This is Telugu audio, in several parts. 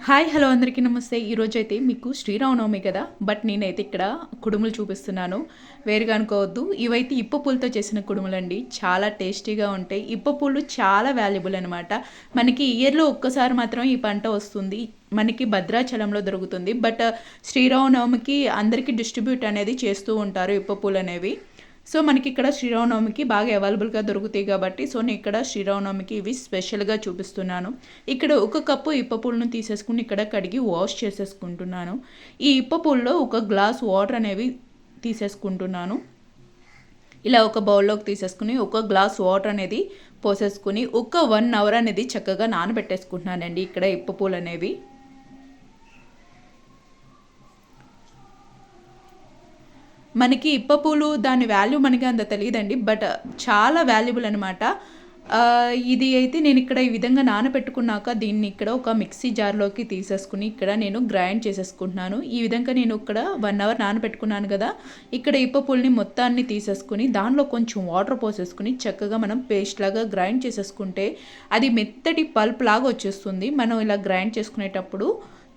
హాయ్ హలో అందరికీ నమస్తే. ఈరోజైతే మీకు శ్రీరామనవమి కదా, బట్ నేనైతే ఇక్కడ కుడుములు చూపిస్తున్నాను. వేరుగా అనుకోవద్దు, ఇవైతే ఇప్ప పూలతో చేసిన కుడుములండి. చాలా టేస్టీగా ఉంటాయి. ఇప్ప పూలు చాలా వాల్యుబుల్ అనమాట. మనకి ఇయర్లో ఒక్కసారి మాత్రం ఈ పంట వస్తుంది. మనకి భద్రాచలంలో దొరుకుతుంది. బట్ శ్రీరామనవమికి అందరికీ డిస్ట్రిబ్యూట్ అనేది చేస్తూ ఉంటారు ఇప్ప పూలు అనేవి. సో మనకి ఇక్కడ శ్రీరామనవమికి బాగా అవైలబుల్గా దొరుకుతాయి కాబట్టి నేను ఇక్కడ శ్రీరామనవమికి ఇవి స్పెషల్గా చూపిస్తున్నాను. ఇక్కడ ఒక కప్పు ఇప్ప పూలను తీసేసుకుని ఇక్కడ కడిగి వాష్ చేసేసుకుంటున్నాను. ఈ ఇప్ప పూల్లో ఒక గ్లాస్ వాటర్ అనేవి తీసేసుకుంటున్నాను. ఇలా ఒక బౌల్లోకి తీసేసుకుని ఒక గ్లాస్ వాటర్ అనేది పోసేసుకుని ఒక 1 అవర్ అనేది చక్కగా నానబెట్టేసుకుంటున్నానండి ఇక్కడ ఇప్ప పూలు అనేవి. మనకి ఇప్ప పూలు దాని వాల్యూ మనకి అంత తెలియదండి, బట్ చాలా వాల్యుబుల్ అనమాట. ఇది అయితే నేను ఇక్కడ ఈ విధంగా నానబెట్టుకున్నాక దీన్ని ఇక్కడ ఒక మిక్సీ జార్లోకి తీసేసుకుని ఇక్కడ నేను గ్రైండ్ చేసేసుకుంటున్నాను. ఈ విధంగా నేను ఇక్కడ 1 అవర్ నానబెట్టుకున్నాను కదా, ఇక్కడ ఇప్ప పూలని మొత్తాన్ని తీసేసుకుని దానిలో కొంచెం వాటర్ పోసేసుకుని చక్కగా మనం పేస్ట్ లాగా గ్రైండ్ చేసేసుకుంటే అది మెత్తటి పల్ప్ లాగా వచ్చేస్తుంది. మనం ఇలా గ్రైండ్ చేసుకునేటప్పుడు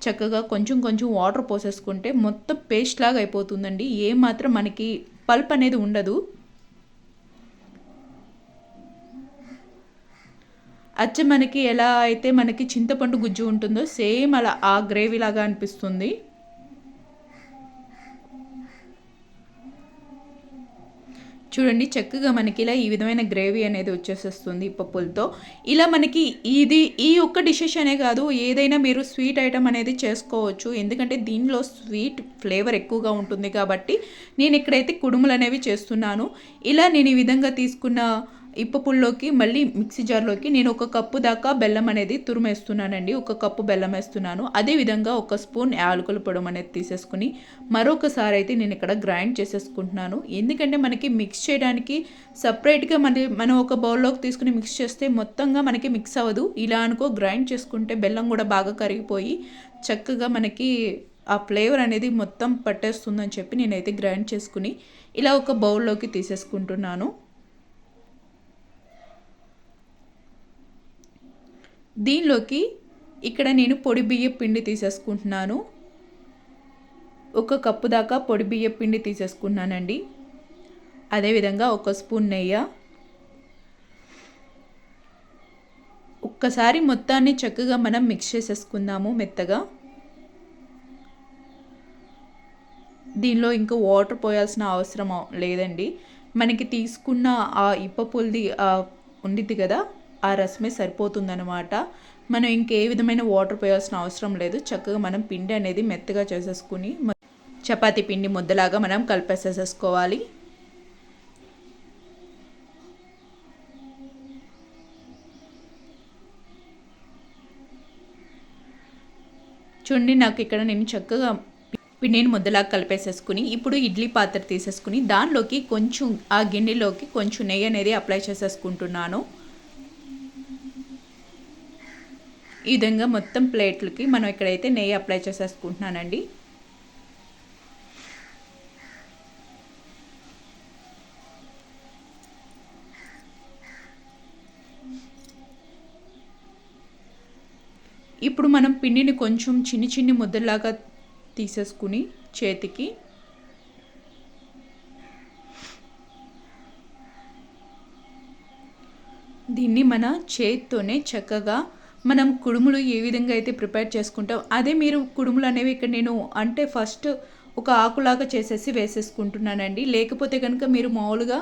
చక్కగా కొంచెం కొంచెం వాటర్ పోసేసుకుంటే మొత్తం పేస్ట్ లాగా అయిపోతుందండి. ఏమాత్రం మనకి పల్ప్ అనేది ఉండదు. మనకి ఎలా అయితే మనకి చింతపండు గుజ్జు ఉంటుందో సేమ్ అలా ఆ గ్రేవీ లాగా అనిపిస్తుంది. చూడండి చక్కగా మనకి ఇలా ఈ విధమైన గ్రేవీ అనేది వచ్చేసేస్తుంది పప్పులతో. ఇలా మనకి ఈ ఒక్క డిషెస్ అనే కాదు, ఏదైనా మీరు స్వీట్ ఐటమ్ అనేది చేసుకోవచ్చు. ఎందుకంటే దీనిలో స్వీట్ ఫ్లేవర్ ఎక్కువగా ఉంటుంది కాబట్టి నేను ఇక్కడైతే కుడుములు అనేవి చేస్తున్నాను. ఇలా నేను ఈ విధంగా తీసుకున్న ఇప్ప పుల్లోకి మళ్ళీ మిక్సీ జార్లోకి నేను 1 కప్పు దాకా బెల్లం అనేది తురిమేస్తున్నానండి. 1 కప్పు బెల్లం వేస్తున్నాను. అదేవిధంగా 1 స్పూన్ యాలకుల పొడి అనేది తీసేసుకుని మరొకసారి అయితే నేను ఇక్కడ గ్రైండ్ చేసేసుకుంటున్నాను. ఎందుకంటే మనకి మిక్స్ చేయడానికి సపరేట్గా మనం ఒక బౌల్లోకి తీసుకుని మిక్స్ చేస్తే మొత్తంగా మనకి మిక్స్ అవ్వదు. ఇలా అనుకో గ్రైండ్ చేసుకుంటే బెల్లం కూడా బాగా కరిగిపోయి చక్కగా మనకి ఆ ఫ్లేవర్ అనేది మొత్తం పట్టేస్తుందని చెప్పి నేనైతే గ్రైండ్ చేసుకుని ఇలా ఒక బౌల్లోకి తీసేసుకుంటున్నాను. దీనిలోకి ఇక్కడ నేను పొడి బియ్యం పిండి తీసేసుకుంటున్నాను. 1 కప్పు దాకా పొడి బియ్యం పిండి తీసేసుకున్నానండి. అదేవిధంగా 1 స్పూన్ నెయ్యి. ఒక్కసారి మొత్తాన్ని చక్కగా మనం మిక్స్ చేసేసుకుందాము మెత్తగా. దీనిలో ఇంకా వాటర్ పోయాల్సిన అవసరం లేదండి. మనకి తీసుకున్న ఆ ఇప్ప పుల్ది ఉండిద్ది కదా, ఆ రసమే సరిపోతుందన్నమాట. మనం ఇంకే విధమైన వాటర్ పోయాల్సిన అవసరం లేదు. చక్కగా మనం పిండి అనేది మెత్తగా చేసేసుకుని చపాతీ పిండి ముద్దలాగా మనం కలిపేసేసుకోవాలి. చూడండి నాకు ఇక్కడ నేను చక్కగా పిండిని ముద్దలాగా కలిపేసేసుకుని ఇప్పుడు ఇడ్లీ పాత్ర తీసేసుకుని దానిలోకి కొంచెం ఆ గిన్నెలోకి కొంచెం నెయ్యి అనేది అప్లై చేసేసుకుంటున్నాను. ఈ విధంగా మొత్తం ప్లేట్లకి మనం ఇక్కడైతే నెయ్యి అప్లై చేసేసుకుంటున్నానండి. ఇప్పుడు మనం పిండిని కొంచెం చిన్ని ముద్దలాగా తీసేసుకుని చేతికి దీన్ని మన చేతితోనే చక్కగా మనం కుడుములు ఏ విధంగా అయితే ప్రిపేర్ చేసుకుంటాం అదే మీరు కుడుములు అనేవి ఇక్కడ నేను అంటే ఫస్ట్ ఒక ఆకులాగా చేసేసి వేసేసుకుంటున్నానండి. లేకపోతే కనుక మీరు మామూలుగా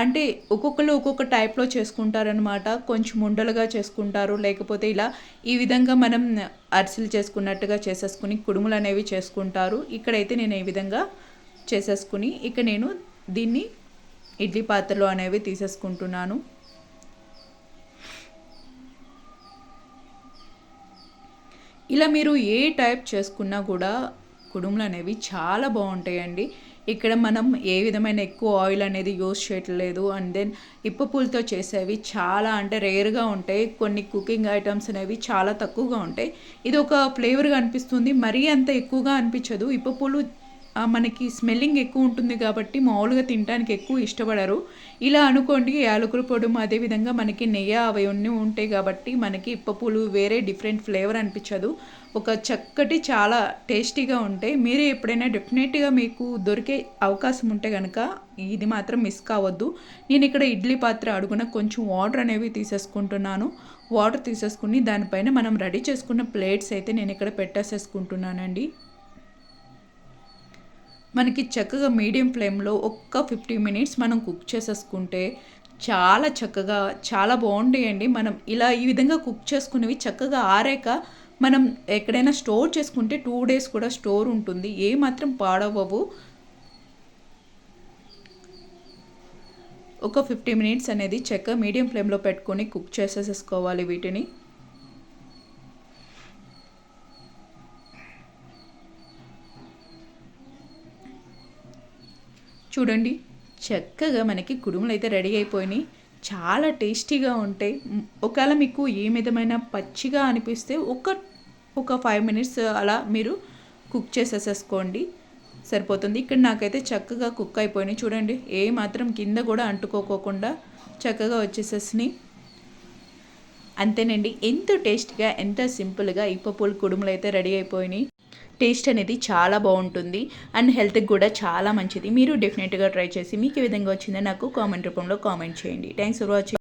అంటే ఒక్కొక్కరు ఒక్కొక్క టైప్లో చేసుకుంటారనమాట. కొంచెం ఉండలుగా చేసుకుంటారు, లేకపోతే ఇలా ఈ విధంగా మనం అరిసెలు చేసుకున్నట్టుగా చేసేసుకుని కుడుములు అనేవి చేసుకుంటారు. ఇక్కడైతే నేను ఈ విధంగా చేసేసుకుని ఇక నేను దీన్ని ఇడ్లీ పాత్రలో అనేవి తీసేసుకుంటున్నాను. ఇలా మీరు ఏ టైప్ చేసుకున్నా కూడా కుడుములు అనేవి చాలా బాగుంటాయండి. ఇక్కడ మనం ఏ విధమైన ఎక్కువ ఆయిల్ అనేది యూస్ చేయట్లేదు. అండ్ దెన్ ఇప్ప పూలతో చేసేవి చాలా అంటే రేర్గా ఉంటాయి. కొన్ని కుకింగ్ ఐటమ్స్ అనేవి చాలా తక్కువగా ఉంటాయి. ఇది ఒక ఫ్లేవర్గా అనిపిస్తుంది, మరీ అంత ఎక్కువగా అనిపించదు. ఇప్ప పూలు మనకి స్మెల్లింగ్ ఎక్కువ ఉంటుంది కాబట్టి మామూలుగా తినడానికి ఎక్కువ ఇష్టపడరు. ఇలా అనుకోండి యాలకుల పొడి అదేవిధంగా మనకి నెయ్యి అవన్నీ ఉంటాయి కాబట్టి మనకి ఇప్పపులు వేరే డిఫరెంట్ ఫ్లేవర్ అనిపించదు. ఒక చక్కటి చాలా టేస్టీగా ఉంటాయి. మీరే ఎప్పుడైనా డెఫినెట్గా మీకు దొరికే అవకాశం ఉంటే కనుక ఇది మాత్రం మిస్ కావద్దు. నేను ఇక్కడ ఇడ్లీ పాత్ర అడుగున కొంచెం వాటర్ అనేవి తీసేసుకుంటున్నాను. వాటర్ తీసేసుకుని దానిపైన మనం రెడీ చేసుకున్న ప్లేట్స్ అయితే నేను ఇక్కడ పెట్టేసేసుకుంటున్నానండి. మనకి చక్కగా మీడియం ఫ్లేమ్లో ఒక్క 50 మినిట్స్ మనం కుక్ చేసేసుకుంటే చాలా చక్కగా చాలా బాగుంటాయండి. మనం ఇలా ఈ విధంగా కుక్ చేసుకునేవి చక్కగా ఆరాక మనం ఎక్కడైనా స్టోర్ చేసుకుంటే 2 డేస్ కూడా స్టోర్ ఉంటుంది, ఏమాత్రం పాడవవు. ఒక 50 మినిట్స్ అనేది చక్కగా మీడియం ఫ్లేమ్లో పెట్టుకొని కుక్ చేసేసుకోవాలి వీటిని. చూడండి చక్కగా మనకి కుడుములు అయితే రెడీ అయిపోయినాయి. చాలా టేస్టీగా ఉంటాయి. ఒకవేళ మీకు ఏ విధమైన పచ్చిగా అనిపిస్తే ఒక 5 మినిట్స్ అలా మీరు కుక్ చేసేసుకోండి, సరిపోతుంది. ఇక్కడ నాకైతే చక్కగా కుక్ అయిపోయినాయి. చూడండి ఏ మాత్రం కింద కూడా అంటుకోకుండా చక్కగా వచ్చేసేసినాయి. అంతేనండి, ఎంతో టేస్ట్గా ఎంత సింపుల్గా ఇప్పపులు కుడుములు అయితే రెడీ అయిపోయినాయి. టేస్ట్ అనేది చాలా బాగుంటుంది అండ్ హెల్త్కి కూడా చాలా మంచిది. మీరు డెఫినెట్గా ట్రై చేసి మీకు ఏ విధంగా వచ్చిందో నాకు కామెంట్ రూపంలో కామెంట్ చేయండి. Thanks for watching.